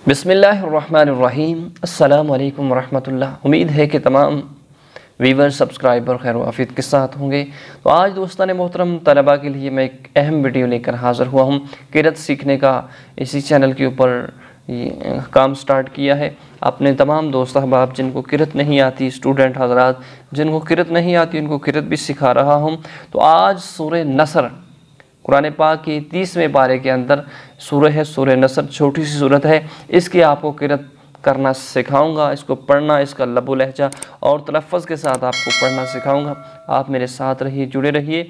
بسم اللہ الرحمن الرحیم۔ السلام علیکم ورحمۃ اللہ۔ امید ہے کہ تمام ویور سبسکرائبر خیر و عافیت کے ساتھ ہوں گے۔ تو آج دوستان محترم طلباء کے لیے میں ایک اہم ویڈیو لے کر حاضر ہوا ہوں۔ قرأت سیکھنے کا اسی چینل کے اوپر کام سٹارٹ کیا ہے۔ اپنے تمام دوست احباب جن کو قرأت نہیں آتی، اسٹوڈنٹ حضرات جن کو قرأت نہیں آتی، ان کو قرأت بھی سکھا رہا ہوں۔ تو آج سورہ نصر، قرآن پاک کی 30ویں پارے کے اندر سورہ ہے، سورہ نصر، چھوٹی سی صورت ہے، اس کی آپ کو قرأت کرنا سکھاؤں گا، اس کو پڑھنا، اس کا لب و لہجہ اور تلفظ کے ساتھ آپ کو پڑھنا سکھاؤں گا۔ آپ میرے ساتھ رہیے، جڑے رہیے،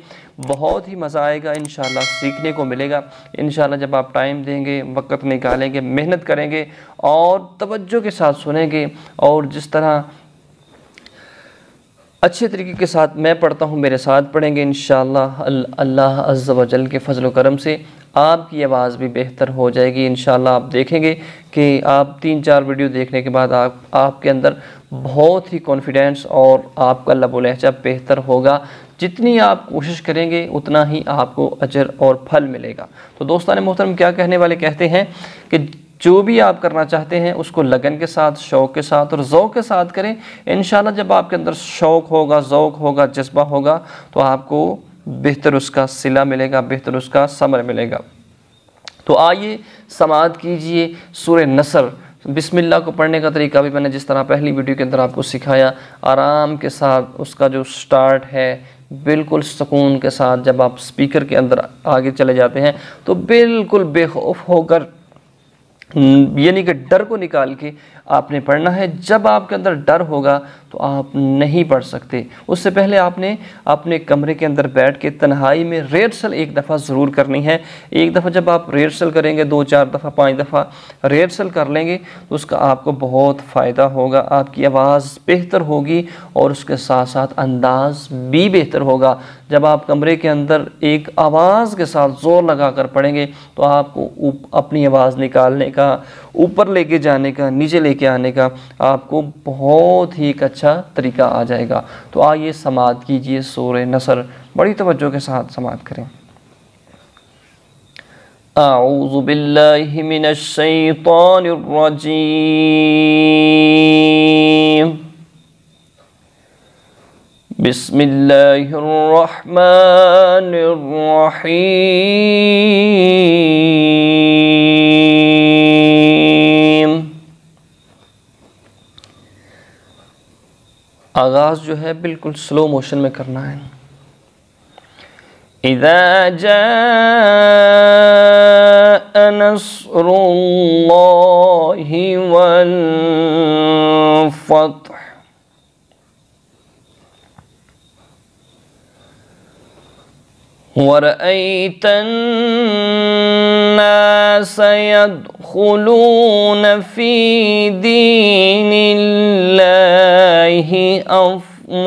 بہت ہی مزہ آئے گا، انشاءاللہ سیکھنے کو ملے گا۔ انشاءاللہ جب آپ ٹائم دیں گے، وقت نکالیں گے، محنت کریں گے اور توجہ کے ساتھ سنیں گے، اور جس طرح اچھے طریقے کے ساتھ میں پڑھتا ہوں میرے ساتھ پڑھیں گے، انشاءاللہ اللہ عز و جل کے فضل و کرم سے آپ کی آواز بھی بہتر ہو جائے گی۔ انشاءاللہ آپ دیکھیں گے کہ آپ 3-4 ویڈیو دیکھنے کے بعد آپ کے اندر بہت ہی کانفیڈنس اور آپ کا لب و لہجہ بہتر ہوگا۔ جتنی آپ کوشش کریں گے اتنا ہی آپ کو اجر اور پھل ملے گا۔ تو دوستان محترم کیا کہنے والے کہتے ہیں کہ جو بھی آپ کرنا چاہتے ہیں اس کو لگن کے ساتھ، شوق کے ساتھ اور ذوق کے ساتھ کریں۔ انشاءاللہ جب آپ کے اندر شوق ہوگا، ذوق ہوگا، جذبہ ہوگا تو آپ کو بہتر اس کا صلہ ملے گا، بہتر اس کا ثمر ملے گا۔ تو آئیے سماعت کیجئے سورہ نصر۔ بسم اللہ کو پڑھنے کا طریقہ بھی میں نے جس طرح پہلی ویڈیو کے اندر آپ کو سکھایا، آرام کے ساتھ اس کا جو سٹارٹ ہے بالکل سکون کے ساتھ، جب آپ سپیکر کے اندر آگے چلے جاتے ہیں تو بالکل بے خوف ہو کر، یعنی کہ ڈر کو نکال کے آپ نے پڑھنا ہے۔ جب آپ کے اندر ڈر ہوگا تو آپ نہیں پڑھ سکتے۔ اس سے پہلے آپ نے اپنے کمرے کے اندر بیٹھ کے تنہائی میں ریہرسل ایک دفعہ ضرور کرنی ہے۔ ایک دفعہ جب آپ ریہرسل کریں گے، 2-4 دفعہ 5 دفعہ ریہرسل کر لیں گے تو اس کا آپ کو بہت فائدہ ہوگا، آپ کی آواز بہتر ہوگی اور اس کے ساتھ ساتھ انداز بھی بہتر ہوگا۔ جب آپ کمرے کے اندر ایک آواز کے ساتھ زور لگا کر پڑھیں گے تو آپ کو اپنی آواز نکالنے کا، اوپر لے کے جانے کا، نیچے لے کے آنے کا آپ کو بہت ہی ایک اچھا طریقہ آ جائے گا۔ تو آئیے سماعت کیجئے سورہ نصر، بڑی توجہ کے ساتھ سماعت کریں۔ اعوذ باللہ من الشیطان الرجیم، بسم اللہ الرحمن الرحیم۔ آغاز جو ہے بالکل سلو موشن میں کرنا ہے۔ اذا جاء نصر اللہ والفتح وَرَأَيْتَ النَّاسَ يَدْخُلُونَ فِي دِينِ اللَّهِ أَفْوَاجًا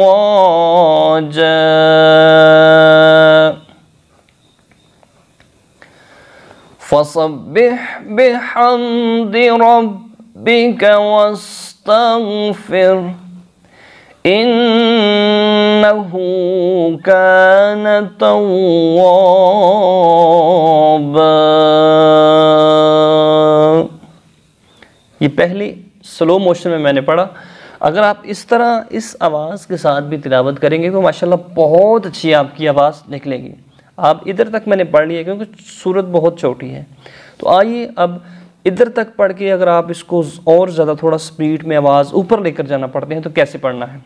فَسَبِّحْ بِحَمْدِ رَبِّكَ وَاسْتَغْفِرْ إِنَّهُ كَانَ تَوَّابًا۔ یہ پہلی سلو موشن میں نے پڑھا۔ اگر آپ اس طرح اس آواز کے ساتھ بھی تلاوت کریں گے تو ماشاءاللہ بہت اچھی آپ کی آواز نکلے گی۔ آپ ادھر تک میں نے پڑھ لی ہے کیونکہ سورت بہت چھوٹی ہے۔ تو آئیے اب ادھر تک پڑھ کے اگر آپ اس کو اور زیادہ تھوڑا سپیڈ میں آواز اوپر لے کر جانا پڑتے ہیں تو کیسے پڑھنا ہے؟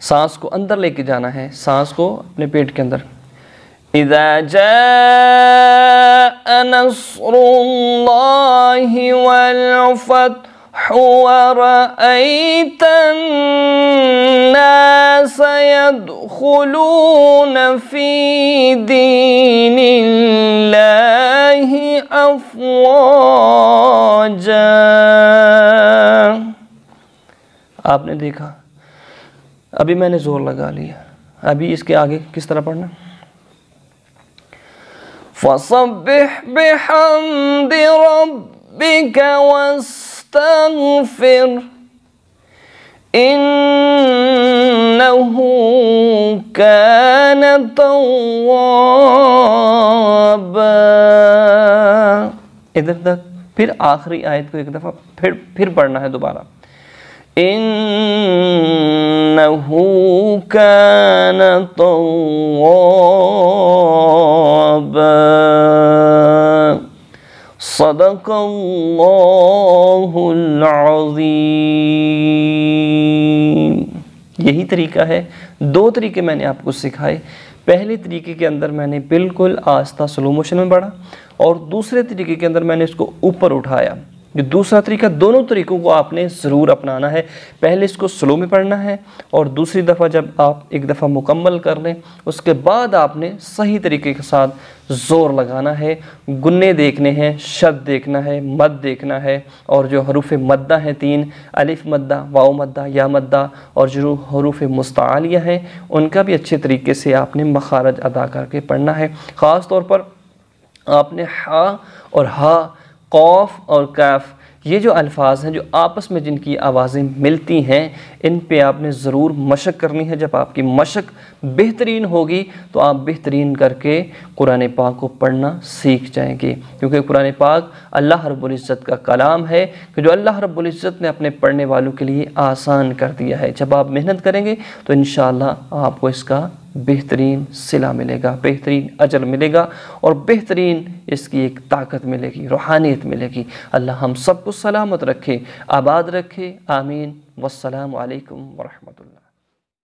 سانس کو اندر لے کے جانا ہے، سانس کو اپنے پیٹ کے اندر۔ اذا جاء نصر اللہ والفتح ورأيت الناس يدخلون في دين الله أفواجا۔ آپ نے دیکھا ابھی میں نے زور لگا لیا، ابھی اس کے آگے کس طرح پڑھنا؟ فَصَبِّحْ بِحَمْدِ رَبِّكَ وَاسْتَغْفِرْ إِنَّهُ كَانَ تَوَّابًا۔ ادھر تک، پھر آخری آیت کو ایک دفعہ پھر پڑھنا ہے دوبارہ. إِنَّهُ كَانَ تَوَّابًا صدق اللہ العظیم. یہی طریقہ ہے. 2 طریقے میں نے آپ کو سکھائے. پہلے طریقے کے اندر میں نے بالکل آہستہ سلو موشن میں پڑھا، اور دوسرے طریقے کے اندر میں نے اس کو اوپر اٹھایا. یہ دوسرا طریقہ، دونوں طریقوں کو آپ نے ضرور اپنانا ہے. پہلے اس کو سلو میں پڑھنا ہے، اور دوسری دفعہ جب آپ ایک دفعہ مکمل کر لیں اس کے بعد آپ نے صحیح طریقے کے ساتھ زور لگانا ہے. گنے دیکھنے ہیں، شد دیکھنا ہے، مد دیکھنا ہے، اور جو حروف مدہ ہیں 3، الف مدہ، واو مدہ، یا مدہ، اور جو حروف مستعالیہ ہیں ان کا بھی اچھے طریقے سے آپ نے مخارج ادا کر کے پڑھنا ہے. خاص طور پر آپ نے ہا اور ہا، قوف اور کاف، یہ جو الفاظ ہیں جو آپس میں جن کی آوازیں ملتی ہیں، ان پہ آپ نے ضرور مشق کرنی ہے. جب آپ کی مشق بہترین ہوگی تو آپ بہترین کر کے قرآن پاک کو پڑھنا سیکھ جائیں گے، کیونکہ قرآن پاک اللہ رب العزت کا کلام ہے کہ جو اللہ رب العزت نے اپنے پڑھنے والوں کے لیے آسان کر دیا ہے. جب آپ محنت کریں گے تو انشاءاللہ آپ کو اس کا بہترین صلہ ملے گا، بہترین اجر ملے گا، اور بہترین اس کی ایک طاقت ملے گی، روحانیت ملے گی. اللہ ہم سب کو سلامت رکھے، آباد رکھے، آمین. والسلام علیکم ورحمۃ اللہ.